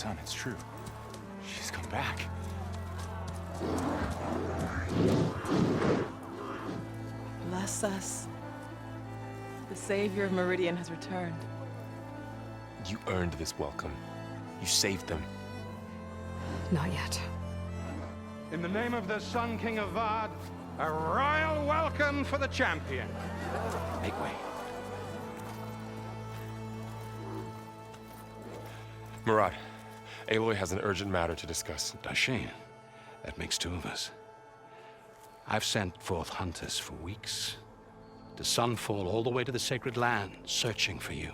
sun, it's true. She's come back. Bless us. The savior of Meridian has returned. You earned this welcome. You saved them. Not yet. In the name of the Sun King of Vard, a royal welcome for the champion. Make way. Murad, Aloy has an urgent matter to discuss. Dashane, that makes two of us. I've sent forth hunters for weeks. To Sunfall, all the way to the Sacred Land, searching for you.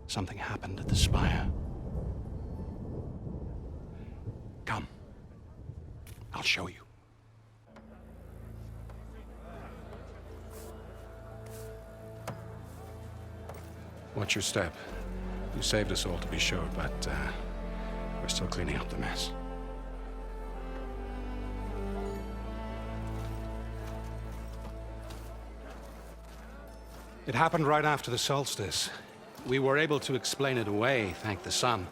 Something happened at the Spire. Come. I'll show you. Watch your step. You saved us all, to be sure, but we're still cleaning up the mess. It happened right after the solstice. We were able to explain it away, thank the sun.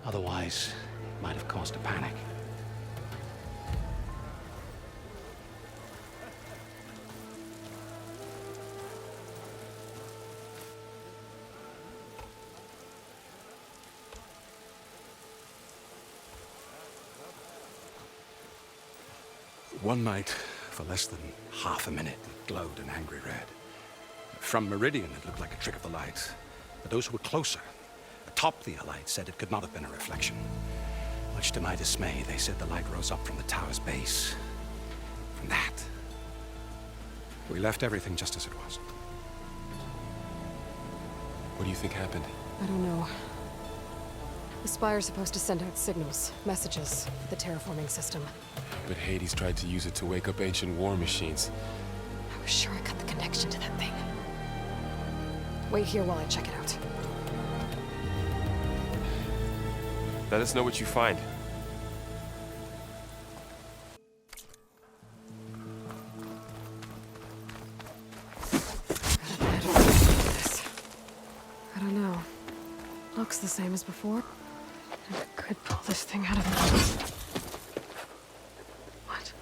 Otherwise, it might have caused a panic. One night, for less than half a minute, it glowed an angry red. From Meridian, it looked like a trick of the light. But those who were closer, atop the Allied, said it could not have been a reflection. Much to my dismay, they said the light rose up from the tower's base. From that, we left everything just as it was. What do you think happened? I don't know. The Spire's supposed to send out signals, messages, the terraforming system. But Hades tried to use it to wake up ancient war machines. I was sure I cut the connection to that thing. Wait here while I check it out. Let us know what you find. I don't know. Looks the same as before. I could pull this thing out of my... What?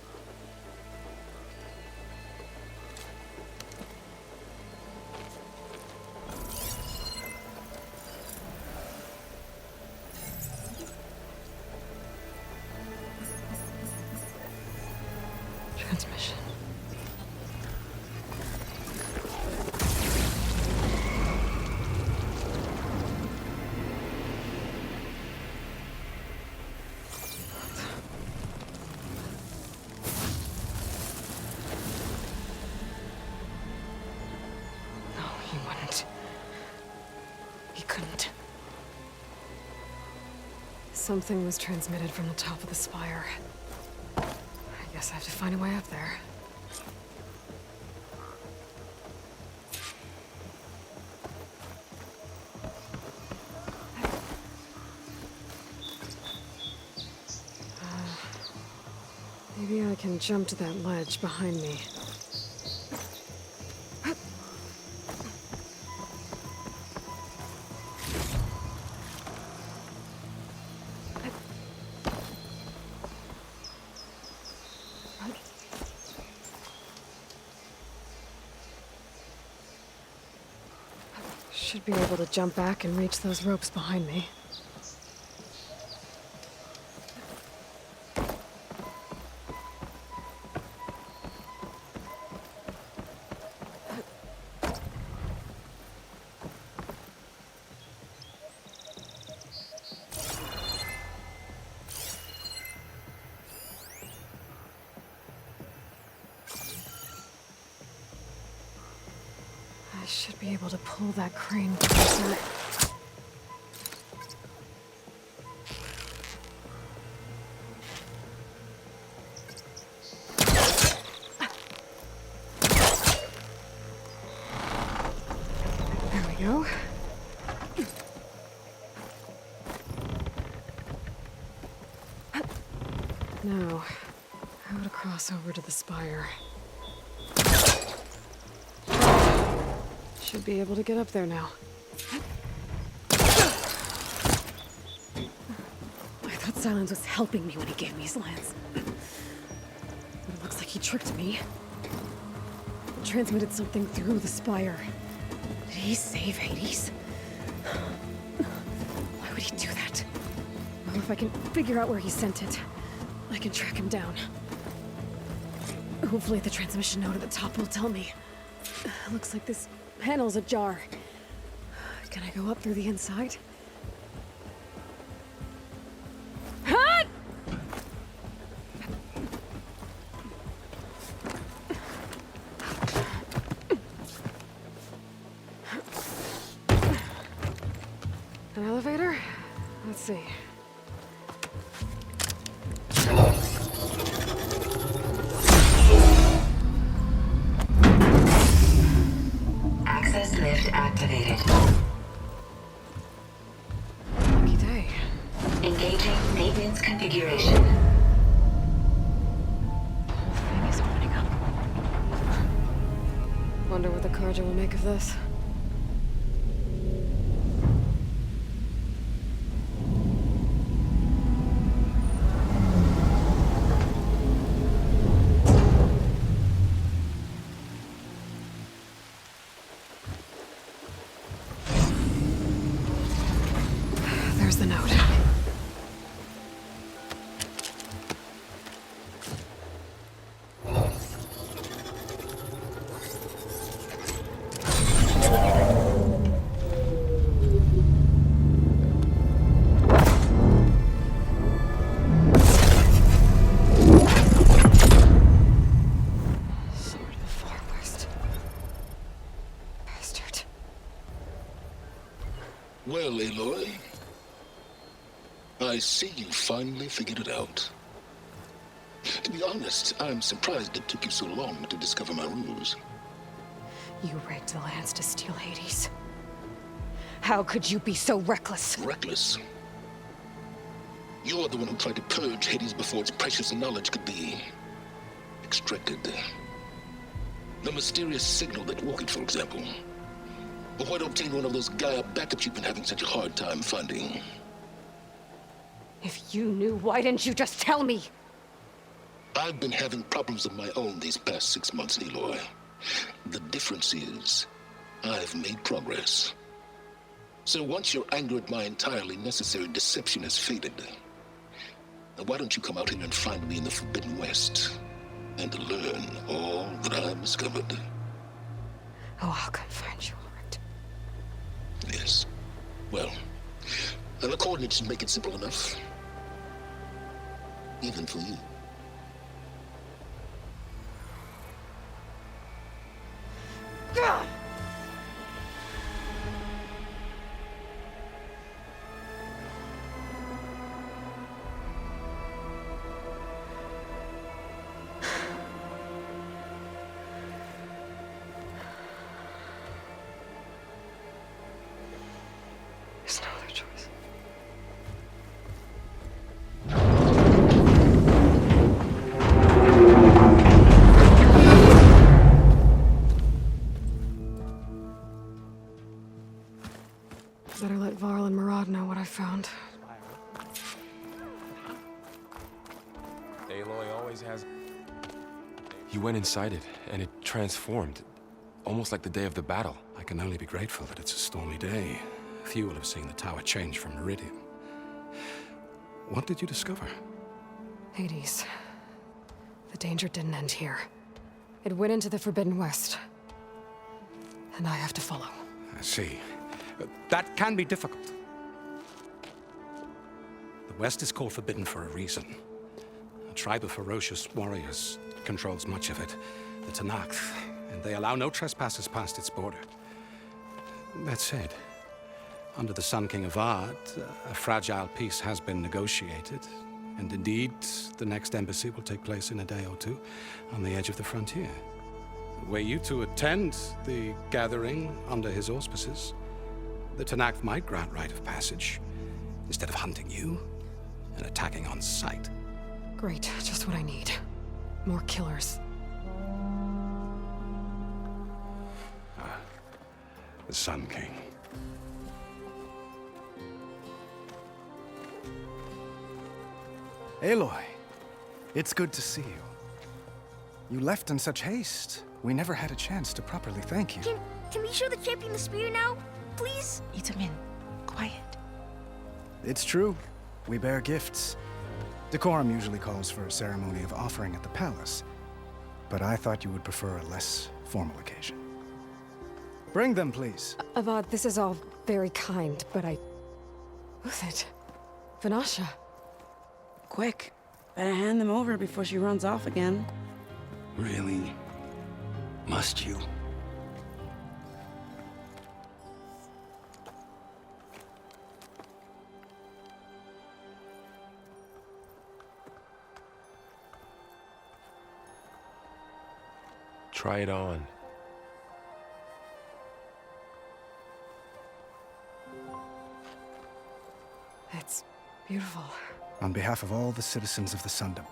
Transmission. No, he wouldn't. He couldn't. Something was transmitted from the top of the spire. I guess I have to find a way up there. Maybe I can jump to that ledge behind me. Should be able to jump back and reach those ropes behind me. I should be able to pull that crane closer. There we go. Now, how to cross over to the spire. Should be able to get up there now. Silence was helping me when he gave me his lance. But it looks like he tricked me. And transmitted something through the spire. Did he save Hades? Why would he do that? Well, if I can figure out where he sent it, I can track him down. Hopefully the transmission node at the top will tell me. Looks like this panel's ajar. Can I go up through the inside? Hut! An elevator? Let's see. Access lift activated. Lucky day. Engaging maintenance configuration. The whole thing is opening up. Wonder what the Carja will make of this. There's the note. Sword of the Far West. Bastard. Well, Aloy, I see you finally figured it out. To be honest, I'm surprised it took you so long to discover my ruse. You rigged the lance to steal Hades. How could you be so reckless? Reckless. You're the one who tried to purge Hades before its precious knowledge could be extracted. The mysterious signal that woke it, for example. Or why to obtain one of those Gaia backups you've been having such a hard time finding. If you knew, why didn't you just tell me? I've been having problems of my own these past 6 months, Aloy. The difference is, I've made progress. So once your anger at my entirely necessary deception has faded, now why don't you come out here and find me in the Forbidden West and learn all that I've discovered? Oh, I'll come find you, all right. Yes. Well, the coordinates should make it simple enough. Even for you. Gah! There's no other choice. Better let Varl and Murad know what I found. Aloy always has... You went inside it, and it transformed. Almost like the day of the battle. I can only be grateful that it's a stormy day. Few will have seen the tower change from Meridian. What did you discover? Hades. The danger didn't end here. It went into the Forbidden West. And I have to follow. I see. That can be difficult. The West is called Forbidden for a reason. A tribe of ferocious warriors controls much of it, the Tanakh, and they allow no trespassers past its border. That said, under the Sun King Avad, a fragile peace has been negotiated, and indeed, the next embassy will take place in a day or two on the edge of the frontier. Were you to attend the gathering under his auspices, the Tanakh might grant right of passage, instead of hunting you and attacking on sight. Great, just what I need. More killers. The Sun King. Aloy, it's good to see you. You left in such haste. We never had a chance to properly thank you. Can we show the champion the spear now? Please? Itamin, quiet. It's true. We bear gifts. Decorum usually calls for a ceremony of offering at the palace, but I thought you would prefer a less formal occasion. Bring them, please. Avad, this is all very kind, but Who's it? Vanasha. Quick. Better hand them over before she runs off again. Really? Must you? Try it on. It's beautiful. On behalf of all the citizens of the Sundom,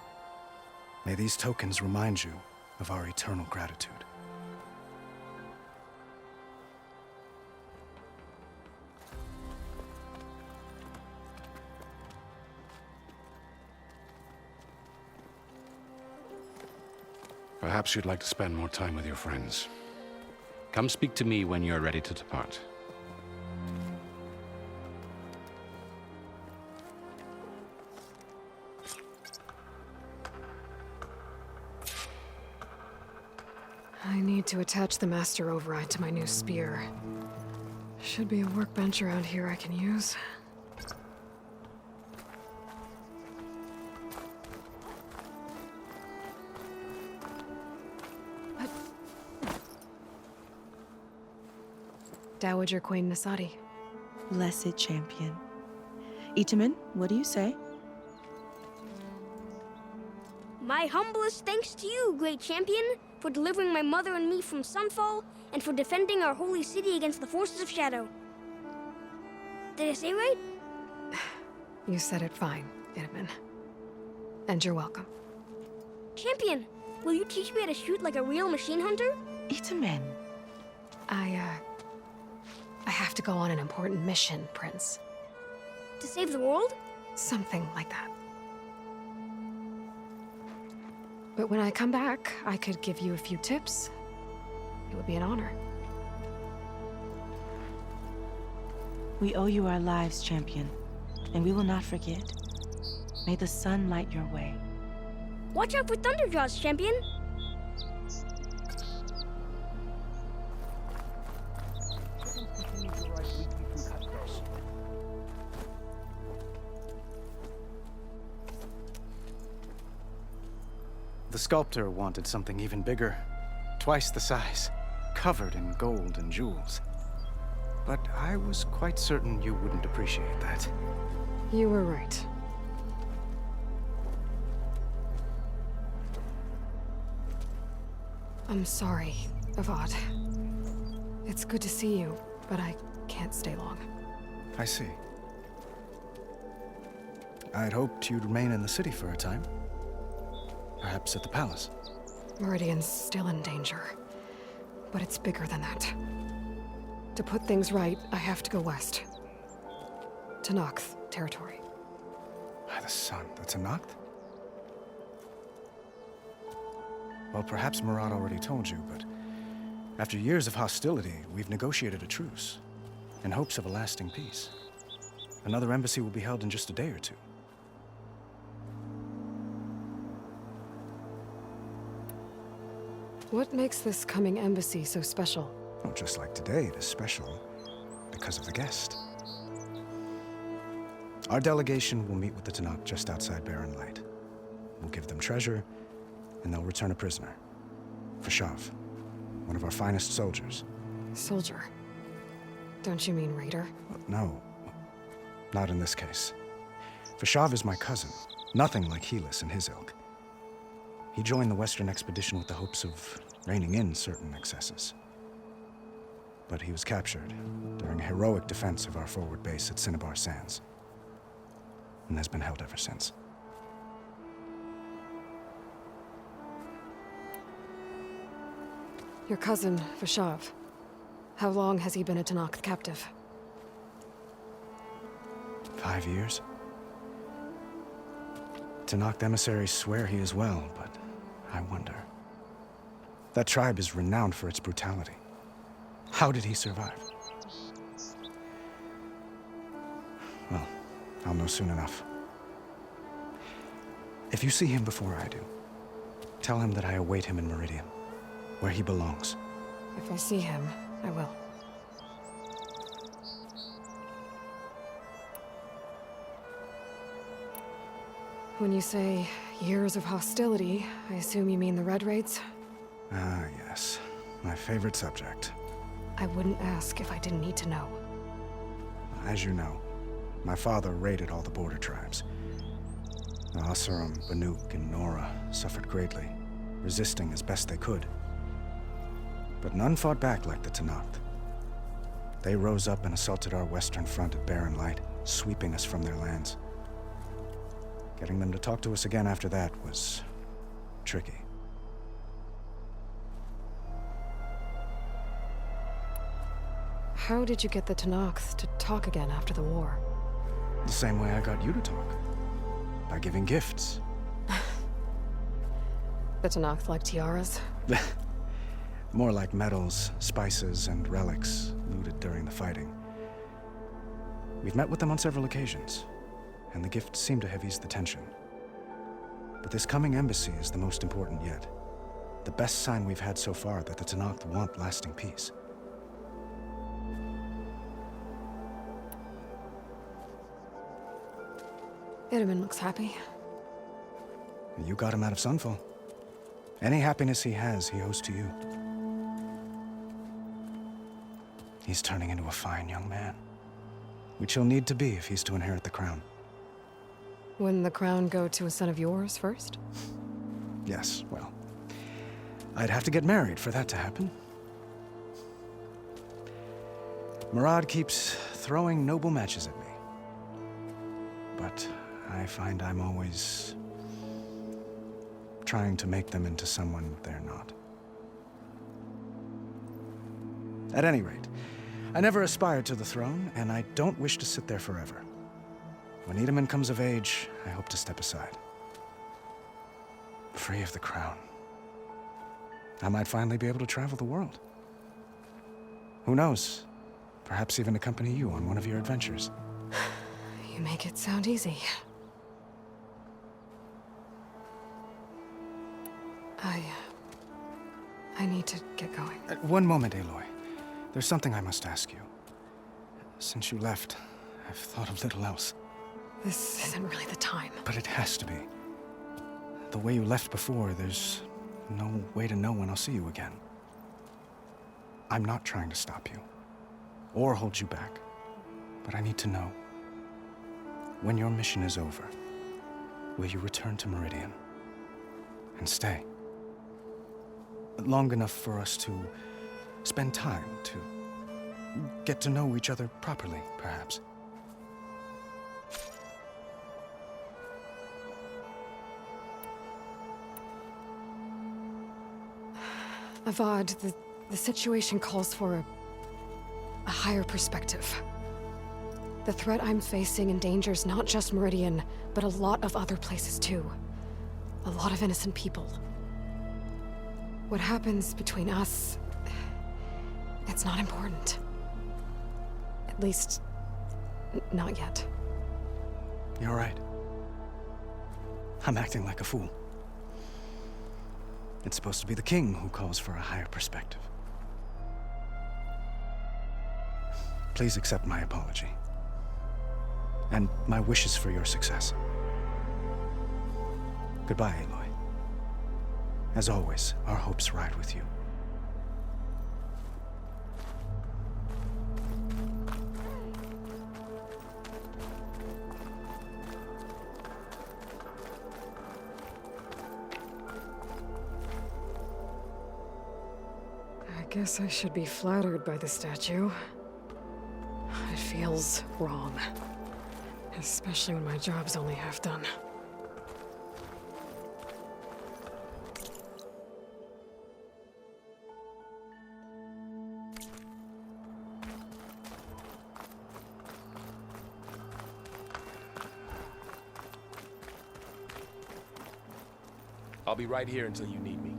may these tokens remind you of our eternal gratitude. Perhaps you'd like to spend more time with your friends. Come speak to me when you're ready to depart. I need to attach the master override to my new spear. Should be a workbench around here I can use. Dowager Queen Nasadi. Blessed champion. Itamin, what do you say? My humblest thanks to you, great champion, for delivering my mother and me from Sunfall, and for defending our holy city against the forces of Shadow. Did I say right? You said it fine, Itamin. And you're welcome. Champion, will you teach me how to shoot like a real machine hunter? Itamin. I have to go on an important mission, Prince. To save the world? Something like that. But when I come back, I could give you a few tips. It would be an honor. We owe you our lives, champion, and we will not forget. May the sun light your way. Watch out for Thunderjaws, champion! The sculptor wanted something even bigger, twice the size, covered in gold and jewels. But I was quite certain you wouldn't appreciate that. You were right. I'm sorry, Avad. It's good to see you, but I can't stay long. I see. I'd hoped you'd remain in the city for a time. Perhaps at the palace. Meridian's still in danger, but it's bigger than that. To put things right, I have to go west. To Noct territory. By the sun, that's a Noct? Well, perhaps Murad already told you, but after years of hostility, we've negotiated a truce, in hopes of a lasting peace. Another embassy will be held in just a day or two. What makes this coming embassy so special? Well, just like today, it is special because of the guest. Our delegation will meet with the Tenakth just outside Barren Light. We'll give them treasure, and they'll return a prisoner. Fashav, one of our finest soldiers. Soldier? Don't you mean raider? No, not in this case. Fashav is my cousin, nothing like Helis and his ilk. He joined the Western expedition with the hopes of reining in certain excesses. But he was captured during a heroic defense of our forward base at Cinnabar Sands, and has been held ever since. Your cousin, Fashav. How long has he been a Tenakth captive? 5 years. Tanakh emissaries swear he is well, but I wonder. That tribe is renowned for its brutality. How did he survive? Well, I'll know soon enough. If you see him before I do, tell him that I await him in Meridian, where he belongs. If I see him, I will. When you say years of hostility, I assume you mean the Red Raids? Ah, yes. My favorite subject. I wouldn't ask if I didn't need to know. As you know, my father raided all the border tribes. The Asuram, Banuk, and Nora suffered greatly, resisting as best they could. But none fought back like the Tanakh. They rose up and assaulted our western front at Barren Light, sweeping us from their lands. Getting them to talk to us again after that was tricky. How did you get the Tanakh to talk again after the war? The same way I got you to talk. By giving gifts. The Tanakh like tiaras? More like medals, spices, and relics looted during the fighting. We've met with them on several occasions, and the gifts seem to have eased the tension. But this coming embassy is the most important yet. The best sign we've had so far that the Tanakh want lasting peace. Itaman looks happy. You got him out of Sunfall. Any happiness he has, he owes to you. He's turning into a fine young man, which he'll need to be if he's to inherit the crown. Wouldn't the crown go to a son of yours first? Yes, well, I'd have to get married for that to happen. Murad keeps throwing noble matches at me. But I find I'm always trying to make them into someone they're not. At any rate, I never aspired to the throne, and I don't wish to sit there forever. When Itaman comes of age, I hope to step aside. Free of the crown. I might finally be able to travel the world. Who knows? Perhaps even accompany you on one of your adventures. You make it sound easy. I need to get going. One moment, Aloy. There's something I must ask you. Since you left, I've thought of little else. This isn't really the time. But it has to be. The way you left before, there's no way to know when I'll see you again. I'm not trying to stop you, or hold you back. But I need to know. When your mission is over, will you return to Meridian? And stay? Long enough for us to spend time, to get to know each other properly, perhaps. Avad, the situation calls for a higher perspective. The threat I'm facing endangers not just Meridian, but a lot of other places too. A lot of innocent people. What happens between us, it's not important. At least, not yet. You're right. I'm acting like a fool. It's supposed to be the king who calls for a higher perspective. Please accept my apology. And my wishes for your success. Goodbye, Aloy. As always, our hopes ride with you. I guess I should be flattered by the statue. It feels wrong. Especially when my job's only half done. I'll be right here until you need me.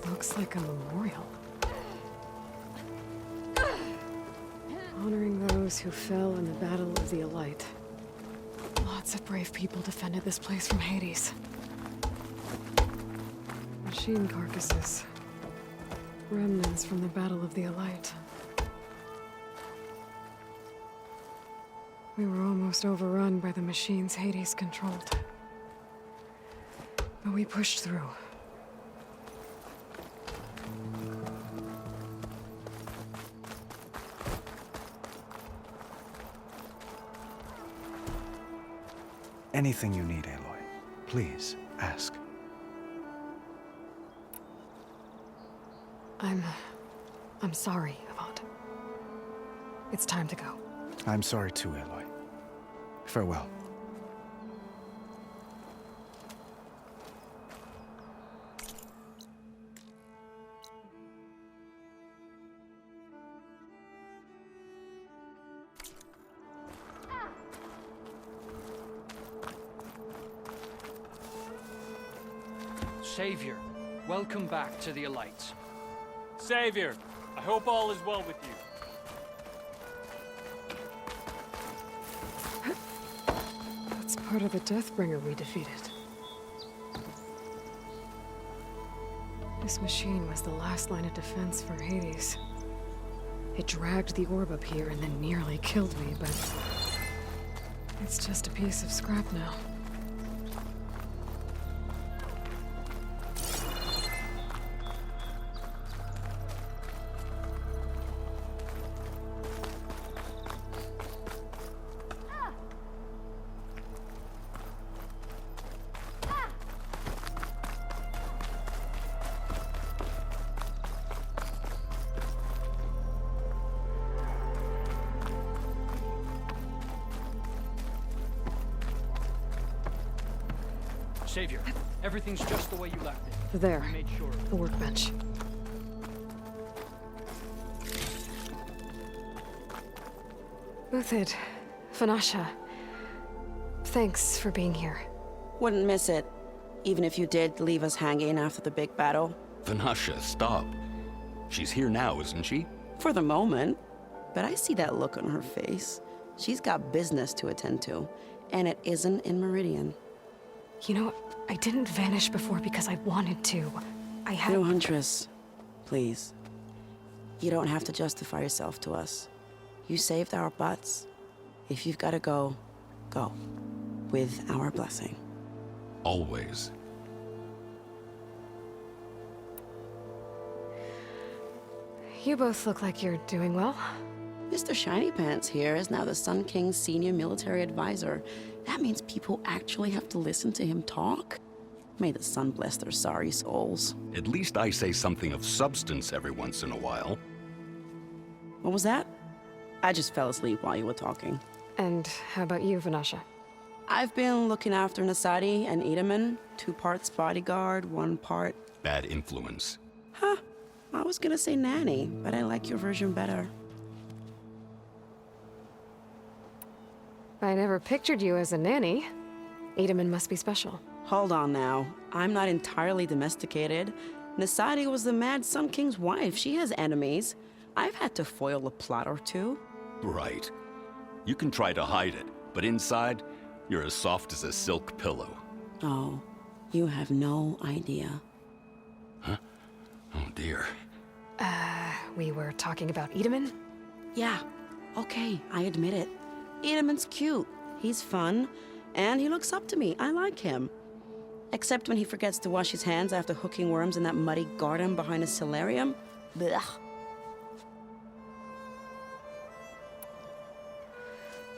Looks like a memorial. Honoring those who fell in the Battle of the Elite. Lots of brave people defended this place from Hades. Machine carcasses. Remnants from the Battle of the Elite. We were almost overrun by the machines Hades controlled. But we pushed through. Anything you need, Aloy, please ask. I'm sorry, Avad. It's time to go. I'm sorry too, Aloy. Farewell. Savior, welcome back to the Elites. Savior, I hope all is well with you. That's part of the Deathbringer we defeated. This machine was the last line of defense for Hades. It dragged the orb up here and then nearly killed me, but it's just a piece of scrap now. Savior, everything's just the way you left it. There, We made sure. the workbench. Uthid, Vanasha, thanks for being here. Wouldn't miss it, even if you did leave us hanging after the big battle. Vanasha, stop. She's here now, isn't she? For the moment. But I see that look on her face. She's got business to attend to, and it isn't in Meridian. You know, I didn't vanish before because I wanted to. I had... No, Huntress. Please. You don't have to justify yourself to us. You saved our butts. If you've got to go, go. With our blessing. Always. You both look like you're doing well. Mr. Shiny Pants here is now the Sun King's senior military advisor. That means people actually have to listen to him talk? May the sun bless their sorry souls. At least I say something of substance every once in a while. What was that? I just fell asleep while you were talking. And how about you, Vanasha? I've been looking after Nasadi and Edaman. 2 parts bodyguard, 1 part... Bad influence. Huh. I was gonna say nanny, but I like your version better. I never pictured you as a nanny. Edaman must be special. Hold on now. I'm not entirely domesticated. Nasadi was the Mad Sun King's wife. She has enemies. I've had to foil a plot or 2. Right. You can try to hide it, but inside, you're as soft as a silk pillow. Oh, you have no idea. Huh? Oh dear. We were talking about Edaman? Yeah, okay, I admit it. Edaman's cute. He's fun, and he looks up to me. I like him. Except when he forgets to wash his hands after hooking worms in that muddy garden behind a solarium. Blech.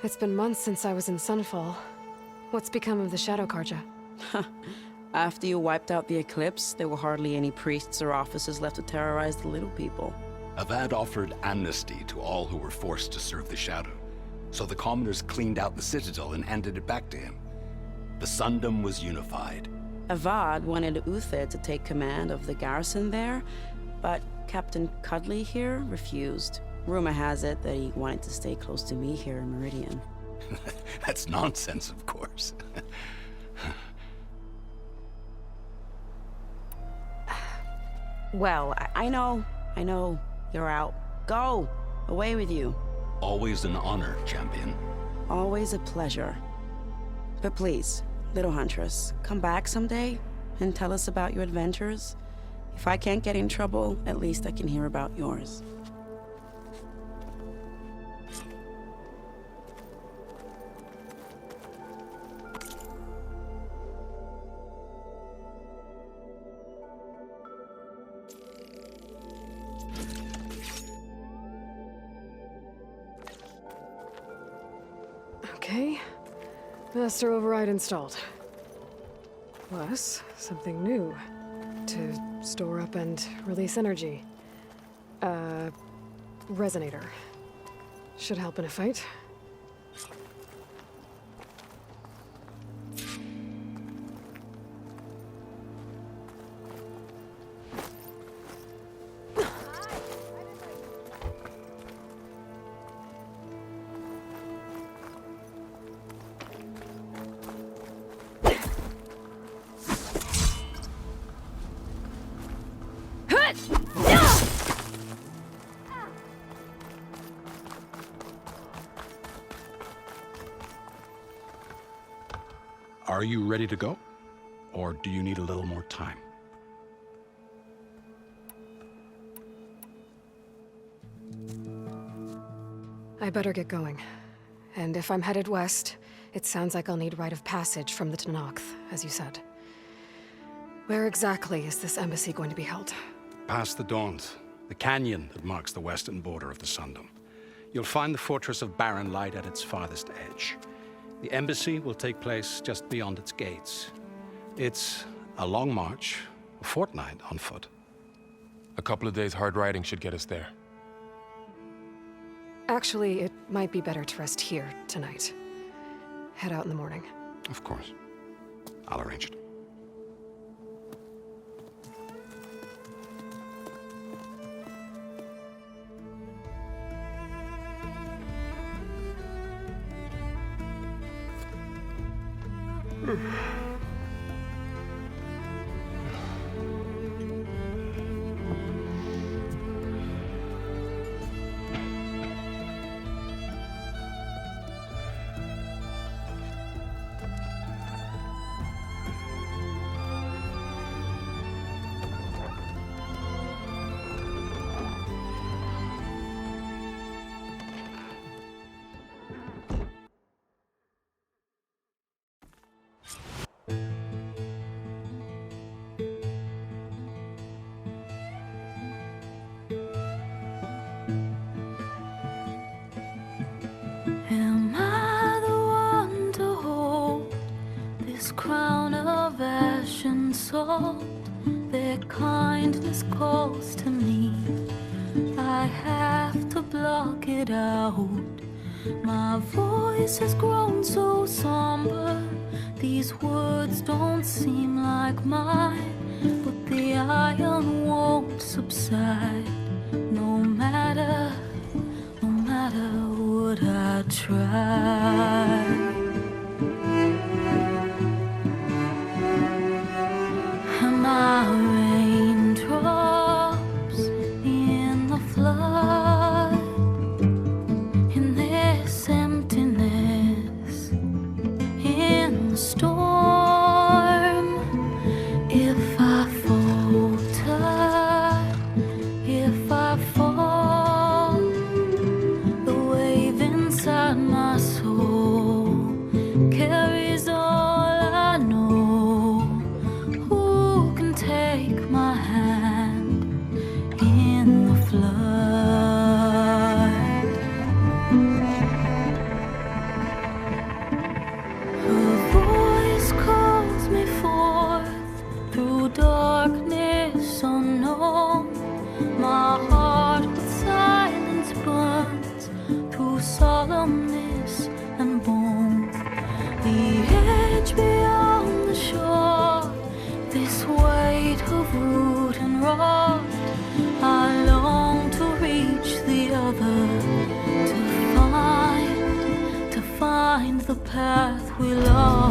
It's been months since I was in Sunfall. What's become of the Shadow Karja? After you wiped out the eclipse, there were hardly any priests or officers left to terrorize the little people. Avad offered amnesty to all who were forced to serve the Shadow. So the commoners cleaned out the citadel and handed it back to him. The Sundom was unified. Avad wanted Uthid to take command of the garrison there, but Captain Cudley here refused. Rumor has it that he wanted to stay close to me here in Meridian. That's nonsense, of course. Well, I know. You're out. Go! Away with you. Always an honor, champion. Always a pleasure. But please, little Huntress, come back someday and tell us about your adventures. If I can't get in trouble, at least I can hear about yours. Okay. Master override installed. Plus, something new. To store up and release energy. Resonator. Should help in a fight. Are you ready to go? Or do you need a little more time? I better get going. And if I'm headed west, it sounds like I'll need rite of passage from the Tenakth, as you said. Where exactly is this embassy going to be held? Past the Dawns, the canyon that marks the western border of the Sundom. You'll find the fortress of Barren Light at its farthest edge. The embassy will take place just beyond its gates. It's a long march, a fortnight on foot. A couple of days hard riding should get us there. Actually, it might be better to rest here tonight. Head out in the morning. Of course. I'll arrange it. Am I the one to hold this crown of ash and salt? Their kindness calls to me. I have to block it out. My voice has grown so somber. These words don't seem like mine, but the iron won't subside. No matter what I try. Am I raindrops in the flood? In this emptiness, in the storm. If I falter, if I fall, the wave inside my soul carries all I know. Who can take my hand in the flood? Her voice path we lost.